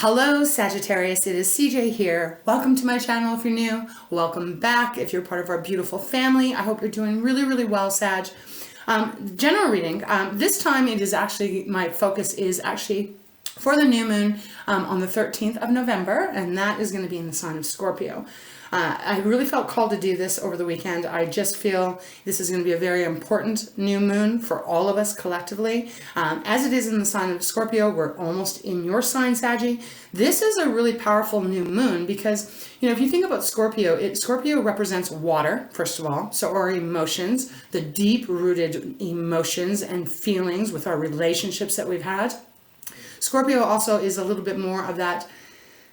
Hello Sagittarius, it is CJ here. Welcome to my channel if you're new. Welcome back if you're part of our beautiful family. I hope you're doing really well, Sag. General reading. This time it is actually, my focus is actually for the new moon on the 13th of November, and that is going to be in the sign of Scorpio. I really felt called to do this over the weekend. I just feel this is going to be a very important new moon for all of us collectively. As it is in the sign of Scorpio, we're almost in your sign, Saggy. This is a really powerful new moon because, you know, if you think about Scorpio, Scorpio represents water, first of all, so our emotions, the deep-rooted emotions and feelings with our relationships that we've had. Scorpio also is a little bit more of that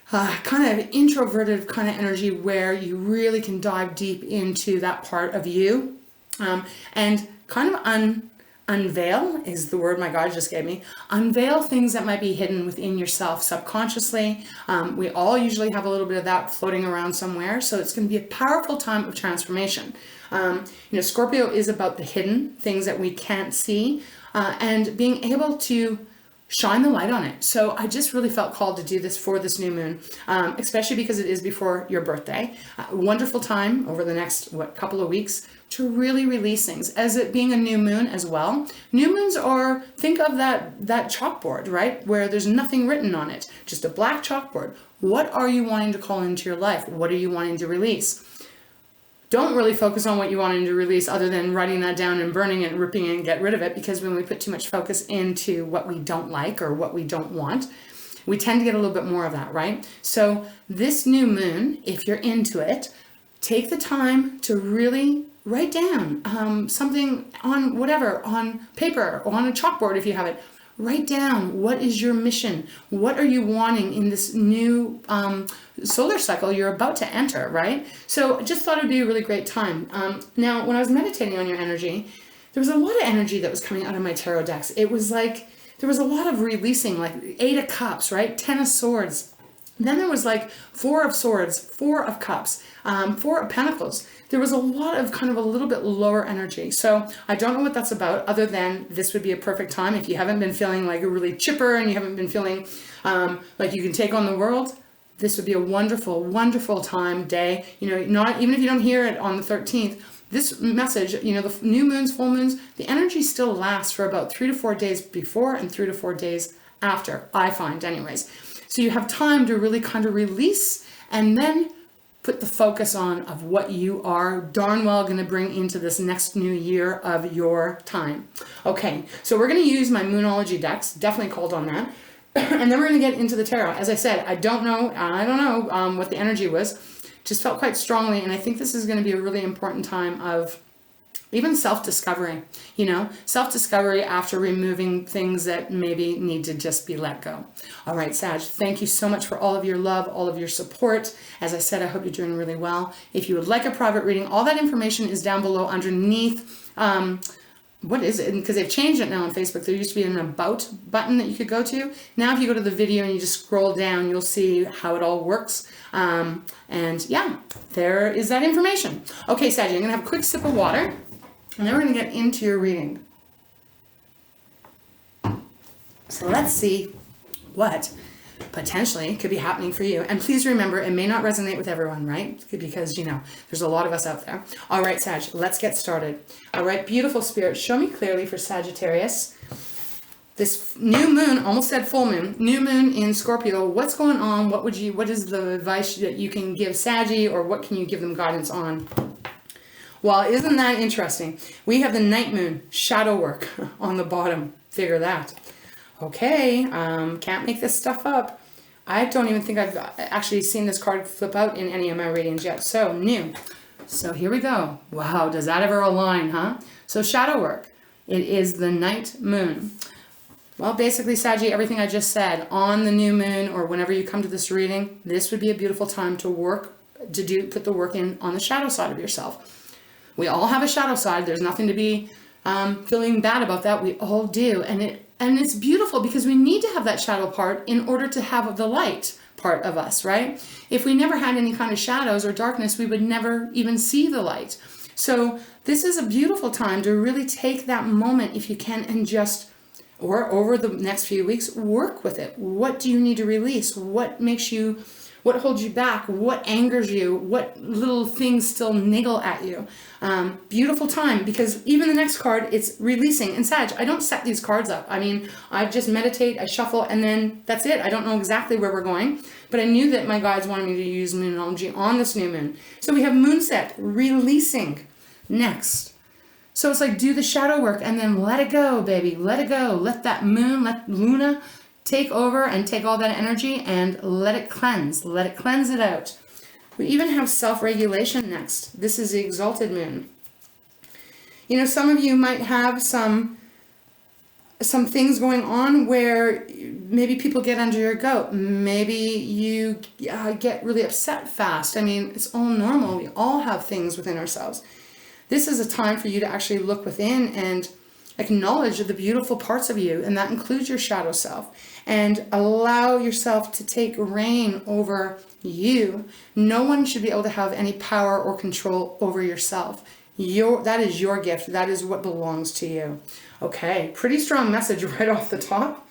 kind of introverted kind of energy where you really can dive deep into that part of you and kind of unveil is the word my God just gave me. Unveil things that might be hidden within yourself subconsciously. We all usually have a little bit of that floating around somewhere. So it's going to be a powerful time of transformation. You know, Scorpio is about the hidden things that we can't see and being able to shine the light on it. So I just really felt called to do this for this new moon, especially because it is before your birthday. Wonderful time over the next, couple of weeks to really release things. As it being a new moon as well. New moons are, think of that chalkboard, right? Where there's nothing written on it, just a black chalkboard. What are you wanting to call into your life? What are you wanting to release? Don't really focus on what you wanted to release other than writing that down and burning it and ripping it and get rid of it, because when we put too much focus into what we don't like or what we don't want, we tend to get a little bit more of that, right? So this new moon, if you're into it, take the time to really write down something on whatever, on paper or on a chalkboard if you have it. Write down, what is your mission? What are you wanting in this new solar cycle you're about to enter, right? So I just thought it'd be a really great time. Now, when I was meditating on your energy, there was a lot of energy that was coming out of my tarot decks. It was like, there was a lot of releasing, like 8 of Cups, right? 10 of Swords. Then there was like 4 of Swords, 4 of Cups, 4 of Pentacles. There was a lot of kind of a little bit lower energy. So I don't know what that's about, other than this would be a perfect time if you haven't been feeling like really chipper and you haven't been feeling like you can take on the world. This would be a wonderful, wonderful time, day. You know, not even if you don't hear it on the 13th, this message, you know, the new moons, full moons, the energy still lasts for about 3 to 4 days before and 3 to 4 days after, I find anyways. So you have time to really kind of release and then put the focus on of what you are darn well going to bring into this next new year of your time. Okay, so we're going to use my Moonology decks, definitely called on that. And then we're going to get into the tarot. As I said, I don't know what the energy was. Just felt quite strongly, and I think this is going to be a really important time of even self-discovery, you know, self-discovery after removing things that maybe need to just be let go. All right, Sag, thank you so much for all of your love, all of your support. As I said, I hope you're doing really well. If you would like a private reading, all that information is down below underneath. What is it? Because they've changed it now on Facebook. There used to be an About button that you could go to. Now, if you go to the video and you just scroll down, you'll see how it all works. And yeah, there is that information. Okay, Sag, I'm going to have a quick sip of water. And then we're going to get into your reading. So let's see what potentially could be happening for you. And please remember, it may not resonate with everyone, right? Because, you know, there's a lot of us out there. All right, Sag, let's get started. All right, beautiful spirit, show me clearly for Sagittarius. This new moon, almost said full moon, new moon in Scorpio, what's going on? What is the advice that you can give Saggy, or what can you give them guidance on? Well, isn't that interesting? We have the night moon, shadow work on the bottom. Figure that. Okay, can't make this stuff up. I don't even think I've actually seen this card flip out in any of my readings yet. So, new. So here we go. Wow, does that ever align, huh? So shadow work. It is the night moon. Well, basically, Saggy, everything I just said, on the new moon or whenever you come to this reading, this would be a beautiful time to put the work in on the shadow side of yourself. We all have a shadow side. There's nothing to be feeling bad about that. We all do. And it's beautiful because we need to have that shadow part in order to have the light part of us, right? If we never had any kind of shadows or darkness, we would never even see the light. So this is a beautiful time to really take that moment, if you can, and just or over the next few weeks, work with it. What do you need to release? What makes you, what holds you back? What angers you? What little things still niggle at you? Beautiful time, because even the next card, it's releasing. And Sag, I don't set these cards up. I mean, I just meditate, I shuffle, and then that's it. I don't know exactly where we're going, but I knew that my guides wanted me to use Moonology on this new moon. So we have moon set, releasing next. So it's like, do the shadow work and then let it go, baby. Let it go. Let that moon, let Luna take over and take all that energy and let it cleanse. Let it cleanse it out. We even have self-regulation next. This is the exalted moon. You know, some of you might have some things going on where maybe people get under your goat. Maybe you get really upset fast. I mean, it's all normal. We all have things within ourselves. This is a time for you to actually look within and acknowledge the beautiful parts of you, and that includes your shadow self, and allow yourself to take reign over you. No one should be able to have any power or control over yourself. That is your gift. That is what belongs to you. Okay, pretty strong message right off the top.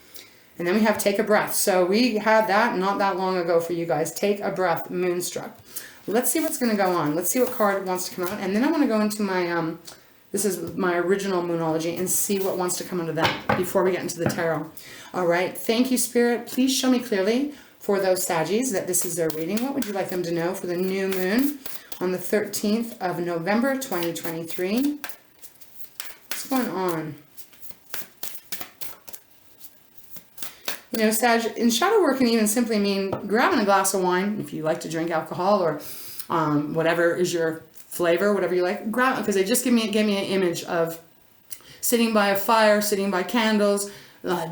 And then we have take a breath. So we had that not that long ago for you guys. Take a breath, Moonstruck. Let's see what's going to go on. Let's see what card wants to come out. And then I want to go into my, this is my original Moonology, and see what wants to come out of that before we get into the tarot. All right. Thank you, Spirit. Please show me clearly for those Saggies that this is their reading. What would you like them to know for the new moon on the 13th of November, 2023? What's going on? You know, Sag, in shadow work can even simply mean grabbing a glass of wine, if you like to drink alcohol, or whatever is your flavor, whatever you like, grab it, because they just gave me an image of sitting by a fire, sitting by candles,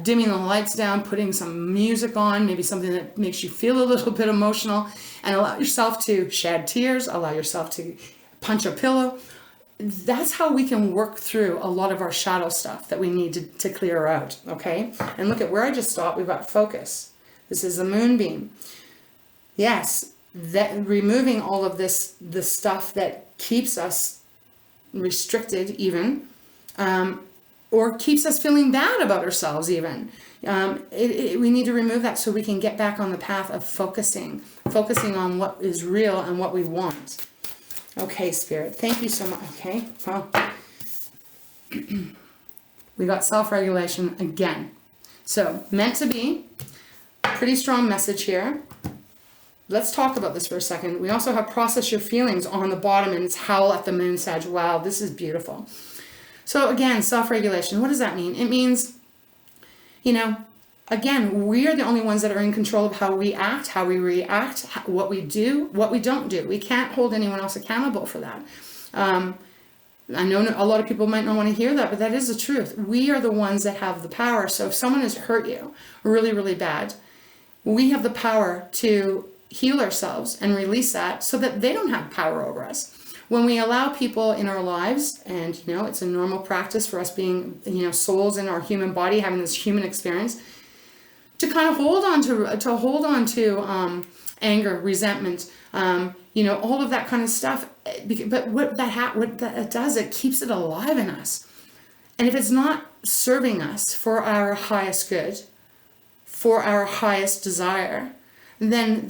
dimming the lights down, putting some music on, maybe something that makes you feel a little bit emotional, and allow yourself to shed tears, allow yourself to punch a pillow. That's how we can work through a lot of our shadow stuff that we need to clear out, okay? And look at where I just stopped. We've got focus. This is a moonbeam. Yes, that removing all of this, the stuff that keeps us restricted even, or keeps us feeling bad about ourselves even. We need to remove that so we can get back on the path of focusing on what is real and what we want. Okay, Spirit, thank you so much. Okay, well, we got self-regulation again. So, meant to be, pretty strong message here. Let's talk about this for a second. We also have process your feelings on the bottom, and it's howl at the moon, Sag. Wow, this is beautiful. So again, self-regulation, what does that mean? It means, you know, again, we are the only ones that are in control of how we act, how we react, what we do, what we don't do. We can't hold anyone else accountable for that. I know a lot of people might not want to hear that, but that is the truth. We are the ones that have the power. So if someone has hurt you really, really bad, we have the power to heal ourselves and release that so that they don't have power over us. When we allow people in our lives, and you know, it's a normal practice for us being, you know, souls in our human body, having this human experience, to kind of hold on to anger, resentment, you know, all of that kind of stuff. But what that does, it keeps it alive in us. And if it's not serving us for our highest good, for our highest desire, then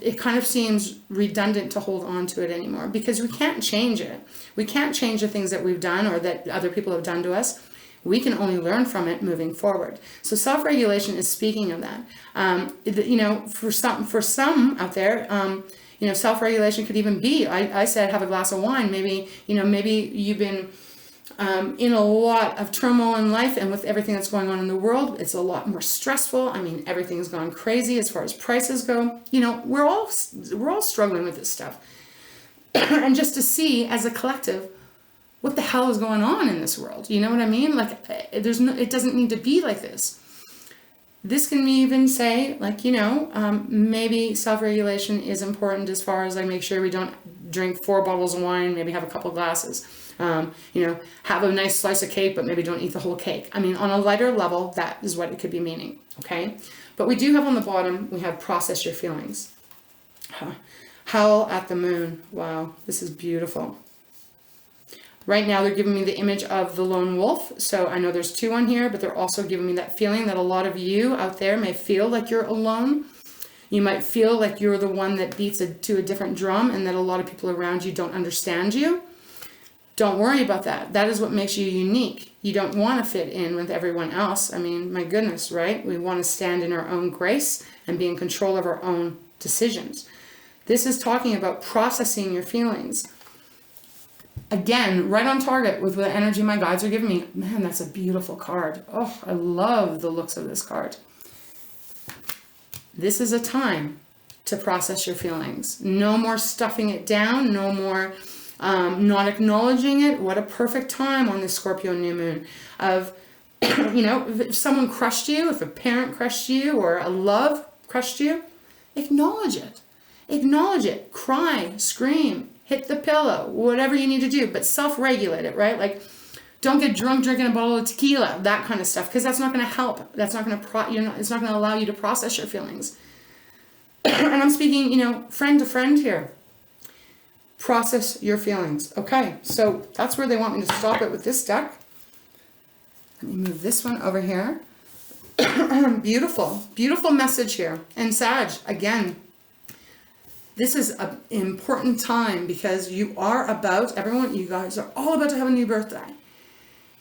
it kind of seems redundant to hold on to it anymore, because we can't change it. We can't change the things that we've done or that other people have done to us. We can only learn from it moving forward. So self-regulation is speaking of that. You know, for some out there, you know, self-regulation could even be, I said, have a glass of wine. Maybe, you know, maybe you've been in a lot of turmoil in life, and with everything that's going on in the world, it's a lot more stressful. I mean, everything's gone crazy as far as prices go. You know, we're all struggling with this stuff. And just to see as a collective what the hell is going on in this world, you know what I mean? Like, it doesn't need to be like this. This can even say, like, you know, maybe self-regulation is important as far as like make sure we don't drink 4 bottles of wine, maybe have a couple glasses. You know, have a nice slice of cake, but maybe don't eat the whole cake. I mean, on a lighter level, that is what it could be meaning, okay? But we do have on the bottom, we have process your feelings. Howl at the moon. Wow, this is beautiful. Right now they're giving me the image of the lone wolf. So I know there's two on here, but they're also giving me that feeling that a lot of you out there may feel like you're alone. You might feel like you're the one that beats to a different drum and that a lot of people around you don't understand you. Don't worry about that. That is what makes you unique. You don't want to fit in with everyone else. I mean, my goodness, right? We want to stand in our own grace and be in control of our own decisions. This is talking about processing your feelings. Again, right on target with the energy my guides are giving me. Man, that's a beautiful card. Oh, I love the looks of this card. This is a time to process your feelings. No more stuffing it down. No more not acknowledging it. What a perfect time on this Scorpio new moon of, you know, if someone crushed you, if a parent crushed you or a love crushed you, acknowledge it. Acknowledge it. Cry, scream, hit the pillow, whatever you need to do, but self-regulate it, right? Like, don't get drunk drinking a bottle of tequila, that kind of stuff, because that's not going to help. That's not going to it's not going to allow you to process your feelings. And I'm speaking, you know, friend to friend here. Process your feelings. Okay, so that's where they want me to stop it with this deck. Let me move this one over here. Beautiful, beautiful message here. And Sag, again, this is an important time because you are about, everyone, you guys are all about to have a new birthday.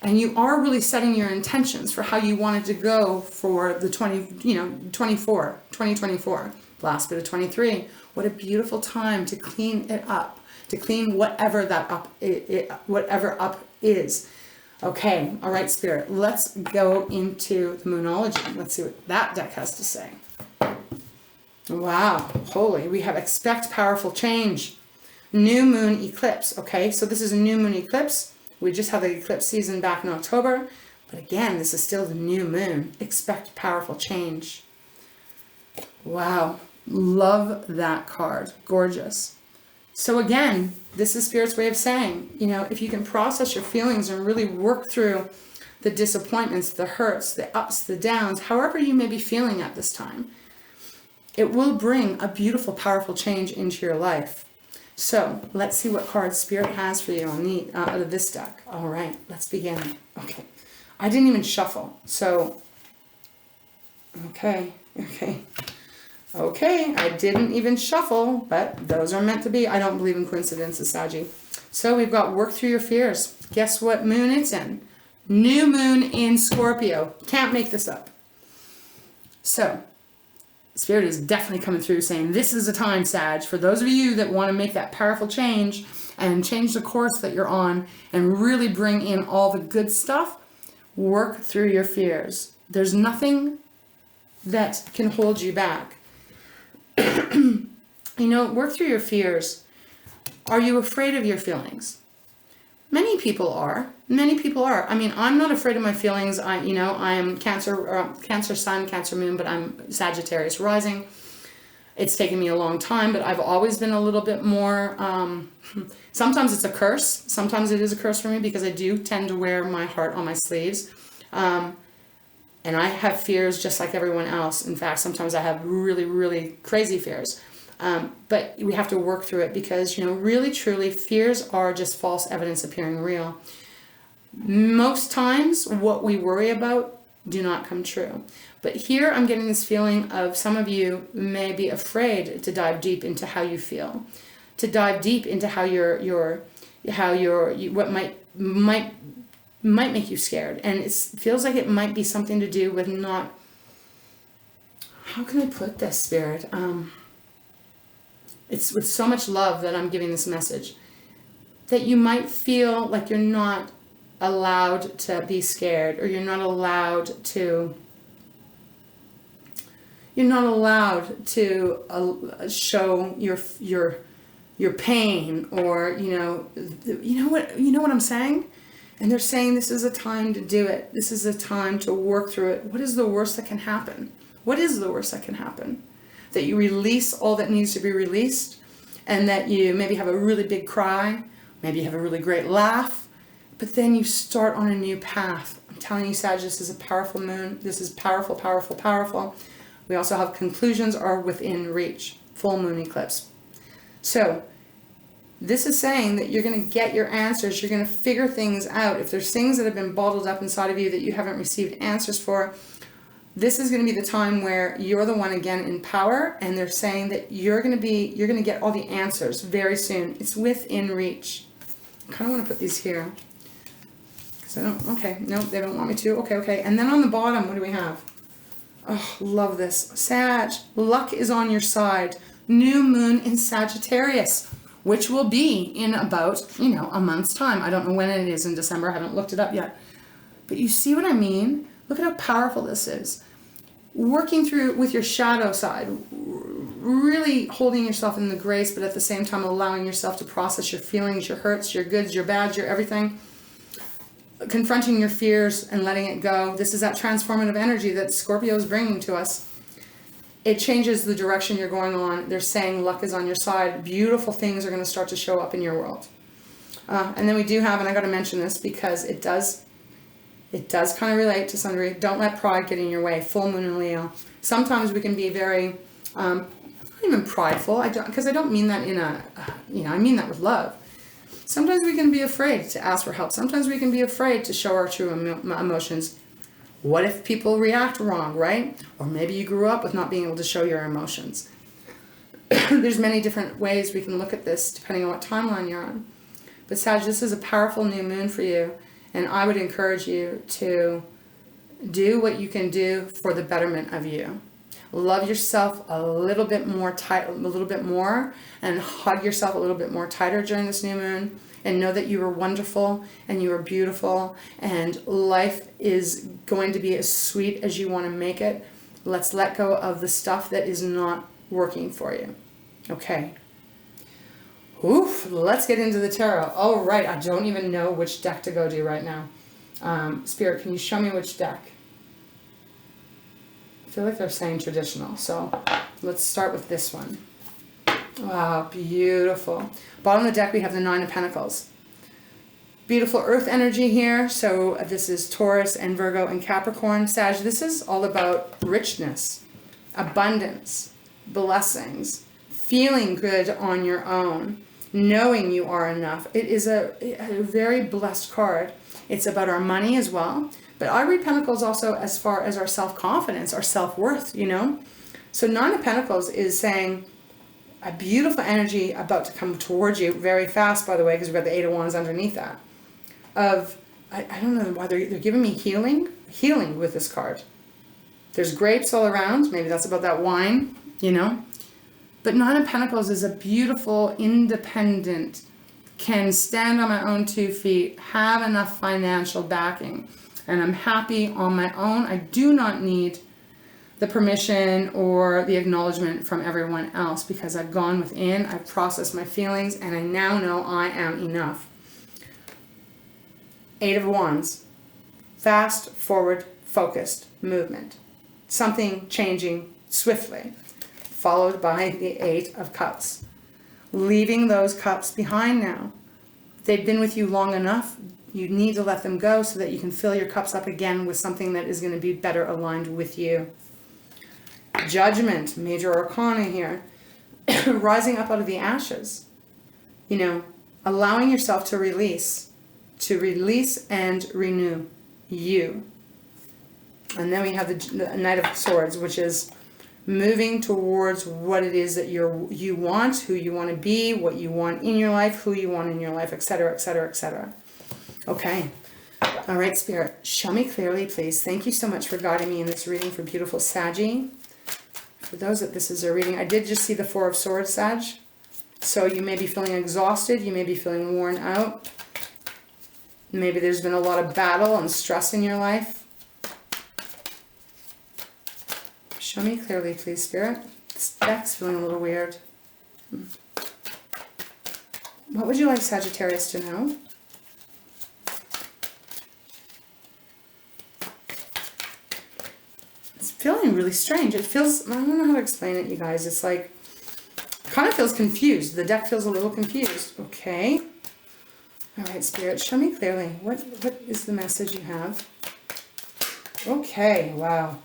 And you are really setting your intentions for how you want it to go for the 2024, last bit of 23. What a beautiful time to clean it up, to clean whatever that up, whatever up is. Okay, all right, Spirit, let's go into the Moonology. Let's see what that deck has to say. Wow, holy, we have expect powerful change. New moon eclipse, okay, so this is a new moon eclipse. We just had the eclipse season back in October, but again, this is still the new moon. Expect powerful change. Wow, love that card, gorgeous. So again, this is Spirit's way of saying, you know, if you can process your feelings and really work through the disappointments, the hurts, the ups, the downs, however you may be feeling at this time, it will bring a beautiful, powerful change into your life. So let's see what card Spirit has for you on the out of this deck. All right, let's begin. Okay, I didn't even shuffle. So, okay, I didn't even shuffle, but those are meant to be. I don't believe in coincidences, Saggy. So we've got work through your fears. Guess what moon it's in? New moon in Scorpio. Can't make this up. So Spirit is definitely coming through saying this is a time, Sag, for those of you that want to make that powerful change and change the course that you're on and really bring in all the good stuff, work through your fears. There's nothing that can hold you back. You know, work through your fears. Are you afraid of your feelings? Many people are. Many people are. I mean, I'm not afraid of my feelings. I am Cancer Sun, Cancer Moon, but I'm Sagittarius rising. It's taken me a long time, but I've always been a little bit more, sometimes it's a curse. Sometimes it is a curse for me because I do tend to wear my heart on my sleeves. And I have fears just like everyone else. In fact, sometimes I have really, really crazy fears. But we have to work through it because, you know, really, truly, fears are just false evidence appearing real. Most times, what we worry about do not come true. But here I'm getting this feeling of some of you may be afraid to dive deep into how you feel, to dive deep into how what might make you scared. And it feels like it might be something to do with not, how can I put this, Spirit? It's with so much love that I'm giving this message, that you might feel like you're not allowed to be scared, or you're not allowed to show your pain, or you know what I'm saying. And they're saying this is a time to do it. This is a time to work through it. What is the worst that can happen? What is the worst that can happen? That you release all that needs to be released, and that you maybe have a really big cry, maybe you have a really great laugh, but then you start on a new path. I'm telling you, Sag, this is a powerful moon. This is powerful, powerful, powerful. We also have conclusions are within reach. Full moon eclipse. So This is saying that you're going to get your answers. You're going to figure things out. If there's things that have been bottled up inside of you that you haven't received answers for, this is going to be the time where you're the one again in power, and they're saying that you're going to get all the answers very soon. It's within reach. I kind of want to put these here. Because I don't, okay, no, they don't want me to. Okay. And then on the bottom, what do we have? Oh, love this. Sag, luck is on your side. New moon in Sagittarius, which will be in about, a month's time. I don't know when it is in December. I haven't looked it up yet. But you see what I mean? Look at how powerful this is. Working through with your shadow side, really holding yourself in the grace, but at the same time allowing yourself to process your feelings, your hurts, your goods, your bads, your everything. Confronting your fears and letting it go. This is that transformative energy that Scorpio is bringing to us. It changes the direction you're going on. They're saying luck is on your side. Beautiful things are going to start to show up in your world. And then we do have, and I got to mention this because it does kind of relate to some degree. Don't let pride get in your way. Full moon in Leo. Sometimes we can be very, not even prideful. Because I don't mean that in a, I mean that with love. Sometimes we can be afraid to ask for help. Sometimes we can be afraid to show our true emotions. What if people react wrong, right? Or maybe you grew up with not being able to show your emotions. There's many different ways we can look at this depending on what timeline you're on. But Sag, this is a powerful new moon for you. And I would encourage you to do what you can do for the betterment of you. Love yourself a little bit more and hug yourself a little bit more tighter during this new moon, and know that you are wonderful and you are beautiful and life is going to be as sweet as you want to make it. Let's let go of the stuff that is not working for you. Okay. Oof, let's get into the tarot. All right, I don't even know which deck to go to right now. Spirit, can you show me which deck? I feel like they're saying traditional, so let's start with this one. Wow, beautiful. Bottom of the deck, we have the Nine of Pentacles. Beautiful earth energy here. So this is Taurus and Virgo and Capricorn. Sag, this is all about richness, abundance, blessings, feeling good on your own, knowing you are enough. It is a very blessed card. It's about our money as well. But I read Pentacles also as far as our self-confidence, our self-worth, So Nine of Pentacles is saying a beautiful energy about to come towards you very fast, by the way, because we've got the Eight of Wands underneath that. I don't know why they're giving me healing with this card. There's grapes all around. Maybe that's about that wine, But Nine of Pentacles is a beautiful, independent, can stand on my own 2 feet, have enough financial backing, and I'm happy on my own. I do not need the permission or the acknowledgement from everyone else because I've gone within, I've processed my feelings, and I now know I am enough. Eight of Wands, fast, forward, focused movement. Something changing swiftly. Followed by the Eight of Cups. Leaving those cups behind now. They've been with you long enough. You need to let them go so that you can fill your cups up again with something that is going to be better aligned with you. Judgment, major arcana here. Rising up out of the ashes. Allowing yourself to release and renew you. And then we have the Knight of Swords, which is moving towards what it is that you want, who you want to be, what you want in your life, who you want in your life, etc., etc., etc. Okay. All right, Spirit, show me clearly, please. Thank you so much for guiding me in this reading for beautiful Saggy. For those that this is a reading, I did just see the Four of Swords, Sag. So you may be feeling exhausted. You may be feeling worn out. Maybe there's been a lot of battle and stress in your life. Show me clearly, please, Spirit. This deck's feeling a little weird. What would you like Sagittarius to know? It's feeling really strange. It feels, I don't know how to explain it, you guys. It's like, it kind of feels confused. The deck feels a little confused. Okay. All right, Spirit, show me clearly. What is the message you have? Okay, wow.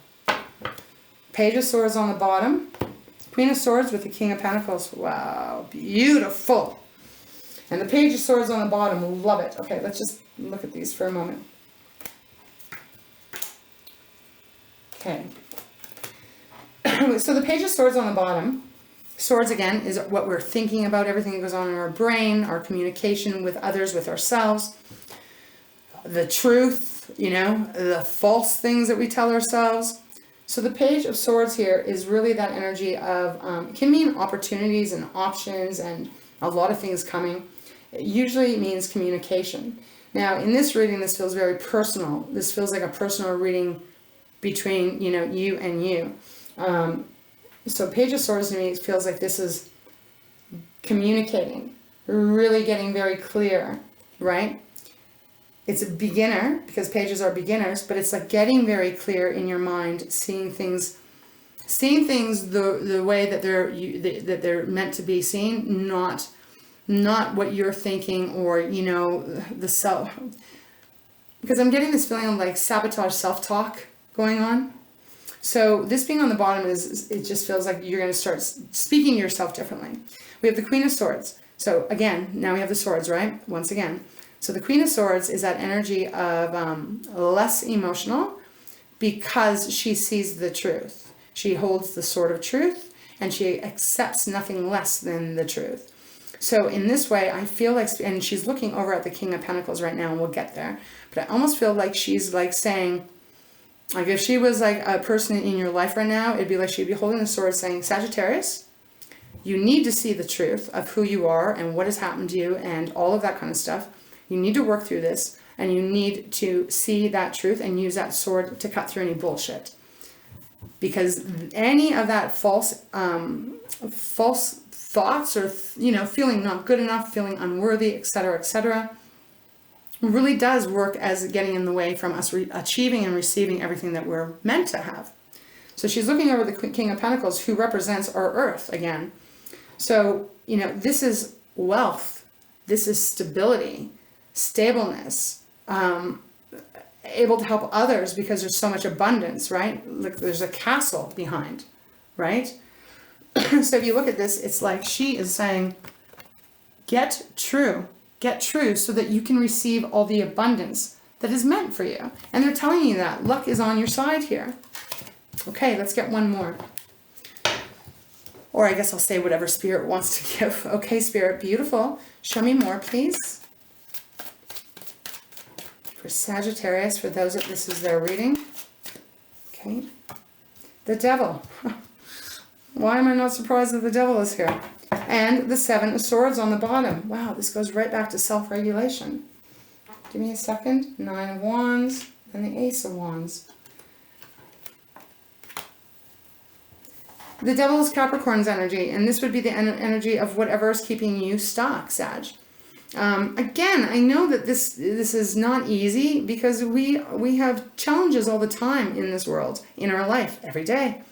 Page of Swords on the bottom. Queen of Swords with the King of Pentacles. Wow, beautiful. And the Page of Swords on the bottom, love it. Okay, let's just look at these for a moment. Okay. So the Page of Swords on the bottom, swords again is what we're thinking about, everything that goes on in our brain, our communication with others, with ourselves, the truth, you know, the false things that we tell ourselves. So the Page of Swords here is really that energy of, it can mean opportunities and options and a lot of things coming. It usually means communication. Now in this reading, this feels very personal. This feels like a personal reading between, you know, you and you. So Page of Swords to me feels like this is communicating, really getting very clear, right? It's a beginner, because pages are beginners, but it's like getting very clear in your mind, seeing things the way that they're meant to be seen, not what you're thinking, or, you know, the self. Because I'm getting this feeling of like sabotage self-talk going on. So this being on the bottom it just feels like you're going to start speaking to yourself differently. We have the Queen of Swords. So again, now we have the swords, right? Once again. So the Queen of Swords is that energy of less emotional, because she sees the truth. She holds the sword of truth, and she accepts nothing less than the truth. So in this way, I feel like, and she's looking over at the King of Pentacles right now, and we'll get there. But I almost feel like she's like saying, like if she was like a person in your life right now, it'd be like she'd be holding the sword saying, Sagittarius, you need to see the truth of who you are and what has happened to you and all of that kind of stuff. You need to work through this, and you need to see that truth and use that sword to cut through any bullshit. Because any of that false thoughts, or, you know, feeling not good enough, feeling unworthy, etc., really does work as getting in the way from us achieving and receiving everything that we're meant to have. So she's looking over the King of Pentacles, who represents our earth again. So, you know, this is wealth. This is stability, stableness, able to help others because there's so much abundance, right? Like there's a castle behind, right? So if you look at this, it's like she is saying, get true so that you can receive all the abundance that is meant for you. And they're telling you that luck is on your side here. Okay, let's get one more. Or I guess I'll say whatever Spirit wants to give. Okay, Spirit, beautiful. Show me more, please. For Sagittarius, for those that this is their reading. Okay. The Devil. Why am I not surprised that the Devil is here? And the Seven of Swords on the bottom. Wow, this goes right back to self-regulation. Give me a second. Nine of Wands and the Ace of Wands. The Devil is Capricorn's energy, and this would be the energy of whatever is keeping you stuck, Sag. Again, I know that this is not easy, because we have challenges all the time in this world, in our life, every day.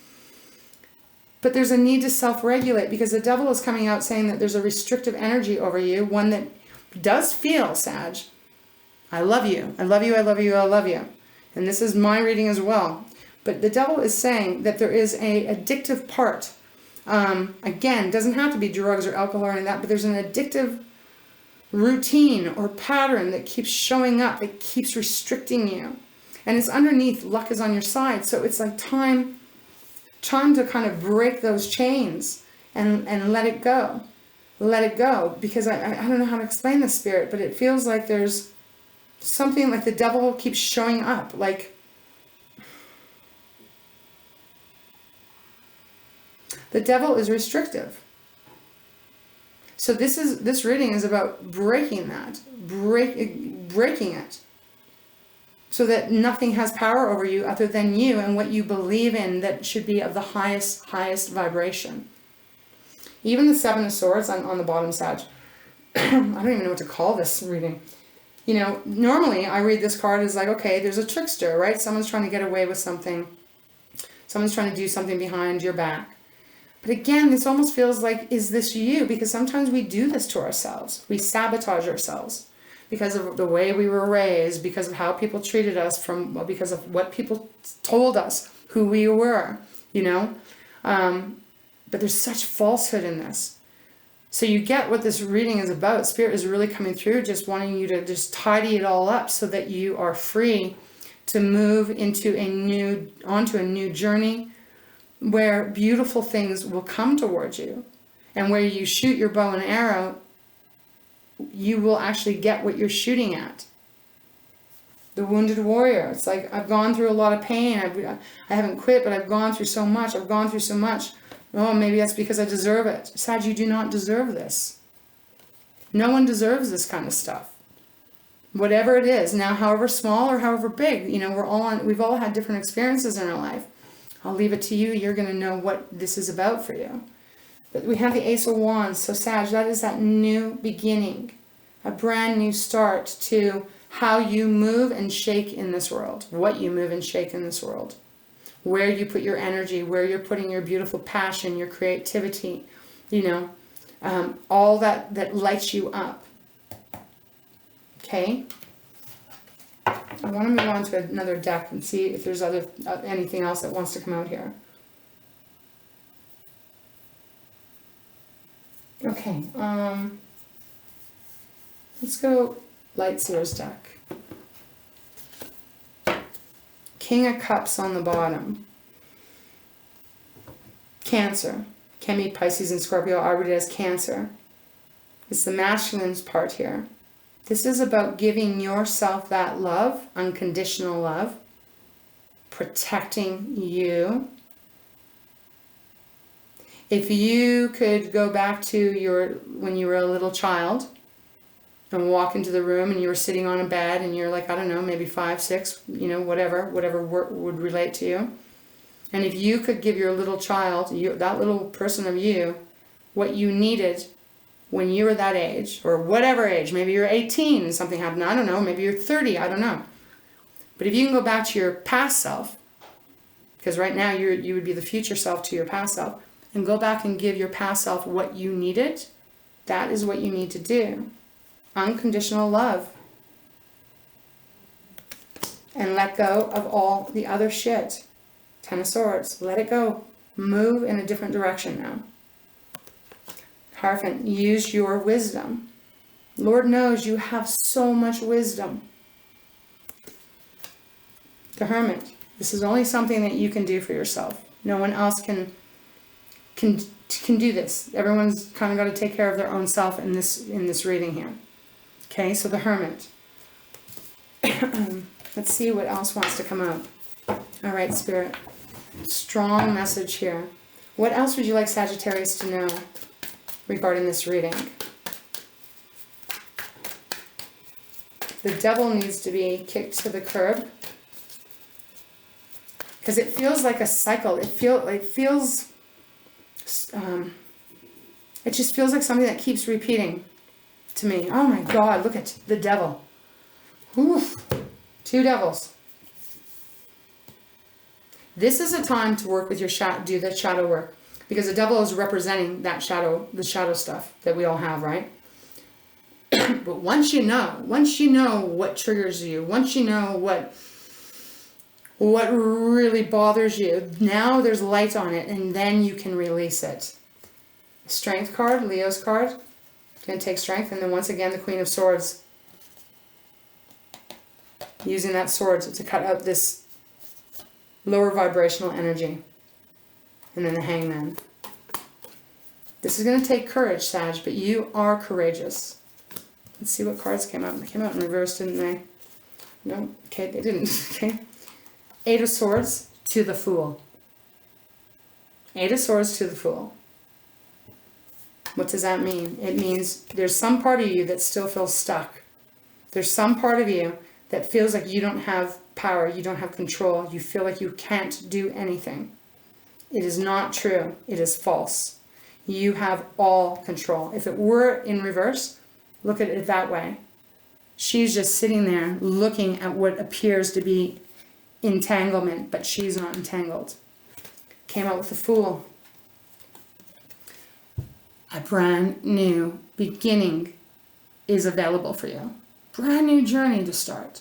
But there's a need to self-regulate, because the Devil is coming out saying that there's a restrictive energy over you, one that does feel, Sag, I love you, I love you, I love you, I love you. And this is my reading as well. But the Devil is saying that there is a addictive part. Again, doesn't have to be drugs or alcohol or any of that, but there's an addictive routine or pattern that keeps showing up, that keeps restricting you. And it's underneath, luck is on your side. So it's like time to kind of break those chains and let it go. Let it go. Because I don't know how to explain this, Spirit, but it feels like there's something like the Devil keeps showing up. Like the Devil is restrictive. So this reading is about breaking that, breaking it, so that nothing has power over you other than you and what you believe in that should be of the highest vibration. Even the Seven of Swords on the bottom, Sag. I don't even know what to call this reading. You know, normally I read this card as like, okay, there's a trickster, right? Someone's trying to get away with something. Someone's trying to do something behind your back. But again, this almost feels like, is this you? Because sometimes we do this to ourselves. We sabotage ourselves because of the way we were raised, because of how people treated us, because of what people told us who we were, you know. But there's such falsehood in this. So you get what this reading is about. Spirit is really coming through, just wanting you to just tidy it all up so that you are free to move onto a new journey where beautiful things will come towards you. And where you shoot your bow and arrow, you will actually get what you're shooting at. The wounded warrior. It's like, I've gone through a lot of pain. I haven't quit, but I've gone through so much. I've gone through so much. Oh, maybe that's because I deserve it. Sag, you do not deserve this. No one deserves this kind of stuff. Whatever it is. Now, however small or however big, you know, we've all had different experiences in our life. I'll leave it to you. You're going to know what this is about for you. But we have the Ace of Wands. So Sag, that is that new beginning. A brand new start to how you move and shake in this world. What you move and shake in this world. Where you put your energy. Where you're putting your beautiful passion, your creativity. You know, all that lights you up. Okay? I want to move on to another deck and see if there's anything else that wants to come out here. Okay, let's go Lightseer's deck. King of Cups on the bottom. Cancer. Can be Pisces and Scorpio. I read it as Cancer. It's the masculine's part here. This is about giving yourself that love, unconditional love, protecting you. If you could go back to when you were a little child and walk into the room and you were sitting on a bed and you're like, I don't know, maybe 5, 6, you know, whatever would relate to you. And if you could give your little child, that little person of you, what you needed when you were that age, or whatever age, maybe you're 18 and something happened, I don't know, maybe you're 30, I don't know. But if you can go back to your past self, because right now you would be the future self to your past self, and go back and give your past self what you needed, that is what you need to do. Unconditional love. And let go of all the other shit. Ten of Swords. Let it go. Move in a different direction now. Hierophant, use your wisdom. Lord knows you have so much wisdom. The Hermit. This is only something that you can do for yourself. No one else can do this. Everyone's kind of got to take care of their own self in this reading here. Okay, so the Hermit. Let's see what else wants to come out. All right, Spirit. Strong message here. What else would you like Sagittarius to know regarding this reading? The Devil needs to be kicked to the curb. Because it feels like a cycle. It just feels like something that keeps repeating to me. Oh my God, look at the Devil. Oof. 2 devils. This is a time to work with your do the shadow work. Because the Devil is representing that the shadow stuff that we all have, right? But once you know what triggers you, once you know what really bothers you, now there's light on it, and then you can release it. Strength card, Leo's card. It's going to take strength, and then once again the Queen of Swords. Using that sword to cut out this lower vibrational energy. And then the Hangman. This is going to take courage, Sag, but you are courageous. Let's see what cards came out. They came out in reverse, didn't they? No, okay, they didn't. Okay. 8 of Swords to the Fool. 8 of Swords to the Fool. What does that mean? It means there's some part of you that still feels stuck. There's some part of you that feels like you don't have power, you don't have control, you feel like you can't do anything. It is not true. It is false. You have all control. If it were in reverse, look at it that way. She's just sitting there looking at what appears to be entanglement, but she's not entangled. Came out with the Fool. A brand new beginning is available for you. Brand new journey to start.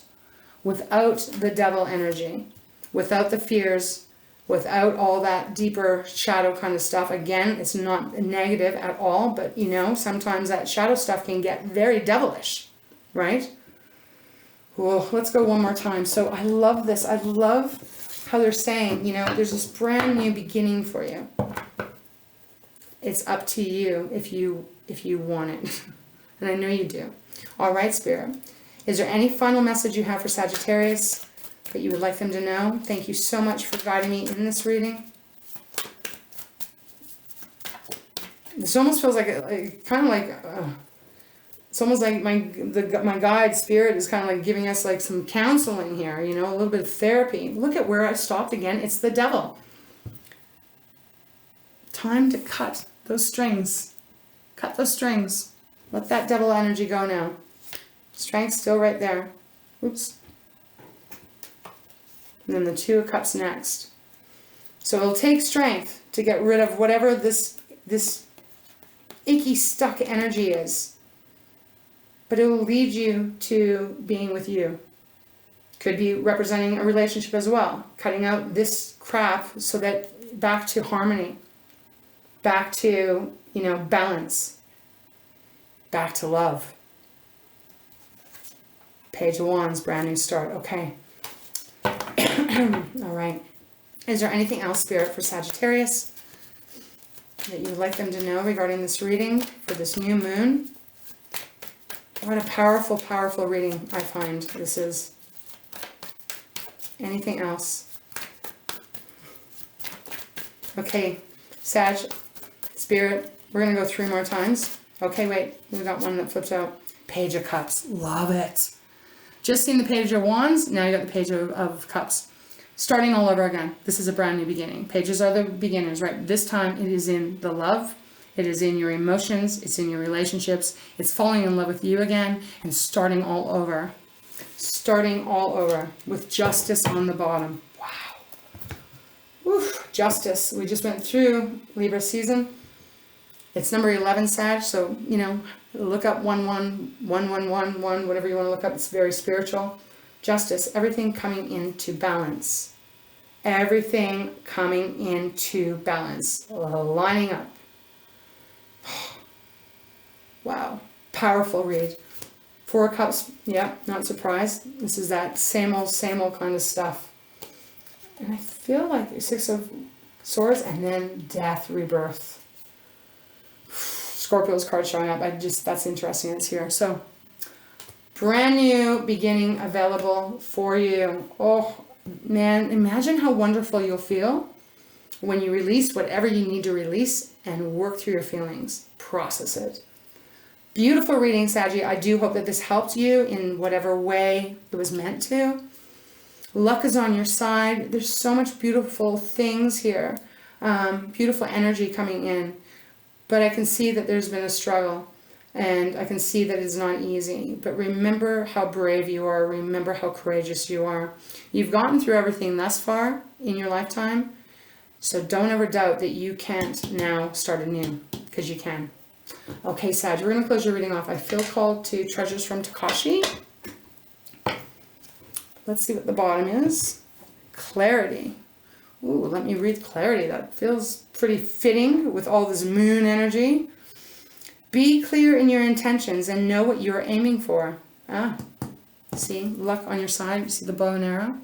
Without the Devil energy. Without the fears. without all that deeper shadow kind of stuff. Again, it's not negative at all, but you know, sometimes that shadow stuff can get very devilish, right? Well, let's go one more time. So I love this. I love how they're saying, you know, there's this brand new beginning for you. It's up to you if you want it. And I know you do. All right, Spirit. Is there any final message you have for Sagittarius that you would like them to know? Thank you so much for guiding me in this reading. This almost feels like, it's almost like my guide Spirit is kind of like giving us like some counseling here, you know, a little bit of therapy. Look at where I stopped again. It's the devil. Time to cut those strings. Cut those strings. Let that devil energy go now. Strength still right there. Oops. And then the Two of Cups next. So it'll take strength to get rid of whatever this icky, stuck energy is. But it will lead you to being with you. Could be representing a relationship as well. Cutting out this crap so that back to harmony. Back to, you know, balance. Back to love. Page of Wands, brand new start. Okay. All right. Is there anything else, Spirit, for Sagittarius that you would like them to know regarding this reading for this new moon? What a powerful, powerful reading I find this is. Anything else? Okay, Sag, Spirit, we're going to go 3 more times. Okay, wait, we got one that flips out. Page of Cups. Love it. Just seen the Page of Wands, now you got the Page of Cups. Starting all over again. This is a brand new beginning. Pages are the beginners, right? This time it is in the love. It is in your emotions. It's in your relationships. It's falling in love with you again and starting all over. Starting all over with justice on the bottom. Wow. Oof, justice. We just went through Libra season. It's number 11, Sag. So, you know, look up 11111, whatever you want to look up. It's very spiritual. Justice. Everything coming into balance. Everything coming into balance. Lining up. Wow. Powerful read. 4 of Cups. Yeah, not surprised. This is that same old kind of stuff. And I feel like 6 of Swords and then Death, Rebirth. Scorpio's card showing up. That's interesting. It's here. So, brand new beginning available for you. Oh, man. Imagine how wonderful you'll feel when you release whatever you need to release and work through your feelings. Process it. Beautiful reading, Saggy. I do hope that this helped you in whatever way it was meant to. Luck is on your side. There's so much beautiful things here. Beautiful energy coming in. But I can see that there's been a struggle. And I can see that it's not easy. But remember how brave you are. Remember how courageous you are. You've gotten through everything thus far in your lifetime. So don't ever doubt that you can't now start anew. Because you can. Okay, Sag, we're going to close your reading off. I feel called to Treasures from Takashi. Let's see what the bottom is. Clarity. Ooh, let me read clarity. That feels pretty fitting with all this moon energy. Be clear in your intentions and know what you're aiming for. See, luck on your side. You see the bow and arrow?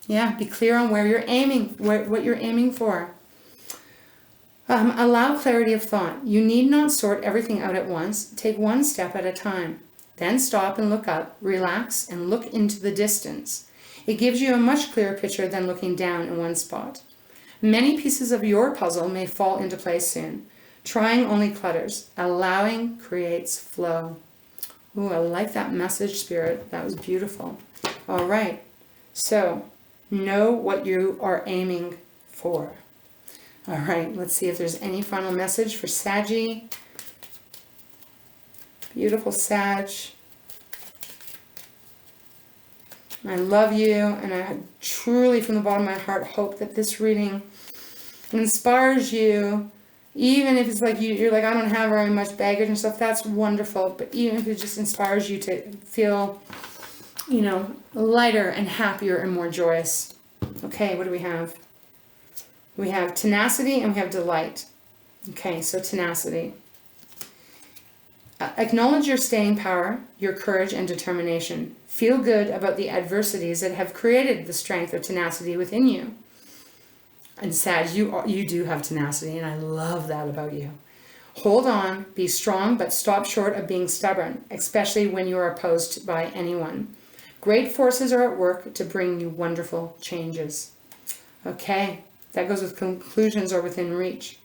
Yeah, be clear on where you're aiming, what you're aiming for. Allow clarity of thought. You need not sort everything out at once. Take one step at a time. Then stop and look up, relax, and look into the distance. It gives you a much clearer picture than looking down in one spot. Many pieces of your puzzle may fall into place soon. Trying only clutters. Allowing creates flow. Ooh, I like that message, Spirit. That was beautiful. All right. So, know what you are aiming for. All right, let's see if there's any final message for Saggy. Beautiful Sag. I love you, and I truly, from the bottom of my heart, hope that this reading inspires you. Even if it's like you're like, I don't have very much baggage and stuff, that's wonderful. But even if it just inspires you to feel, you know, lighter and happier and more joyous. Okay, what do we have? We have tenacity and we have delight. Okay, so tenacity. Acknowledge your staying power, your courage and determination. Feel good about the adversities that have created the strength of tenacity within you. And Sag, you do have tenacity, and I love that about you. Hold on, be strong, but stop short of being stubborn, especially when you are opposed by anyone. Great forces are at work to bring you wonderful changes. Okay, that goes with conclusions are within reach.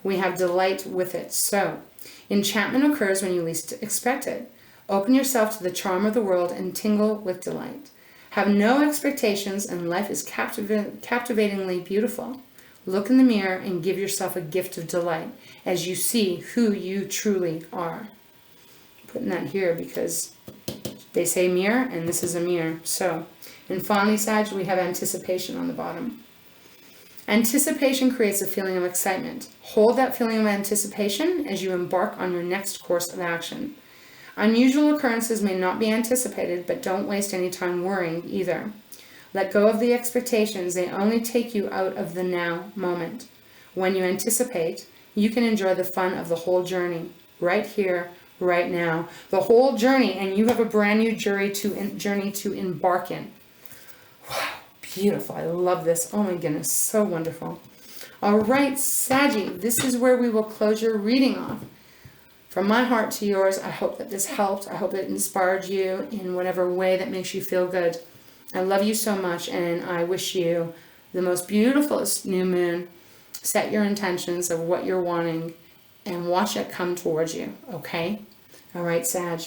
We have delight with it. So, enchantment occurs when you least expect it. Open yourself to the charm of the world and tingle with delight. Have no expectations and life is captivatingly beautiful. Look in the mirror and give yourself a gift of delight as you see who you truly are. I'm putting that here because they say mirror and this is a mirror. So, and finally, Sag, we have anticipation on the bottom. Anticipation creates a feeling of excitement. Hold that feeling of anticipation as you embark on your next course of action. Unusual occurrences may not be anticipated, but don't waste any time worrying either. Let go of the expectations. They only take you out of the now moment. When you anticipate, you can enjoy the fun of the whole journey, right here, right now. The whole journey, and you have a brand new journey to embark in. Wow, beautiful. I love this. Oh my goodness, so wonderful. All right, Saggy, this is where we will close your reading off. From my heart to yours, I hope that this helped. I hope it inspired you in whatever way that makes you feel good. I love you so much, and I wish you the most beautiful new moon. Set your intentions of what you're wanting and watch it come towards you, okay? All right, Sag.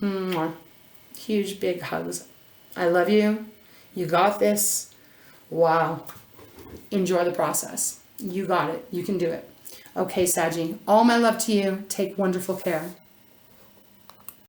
Mwah. Huge, big hugs. I love you. You got this. Wow. Enjoy the process. You got it. You can do it. Okay, Saggy. All my love to you. Take wonderful care.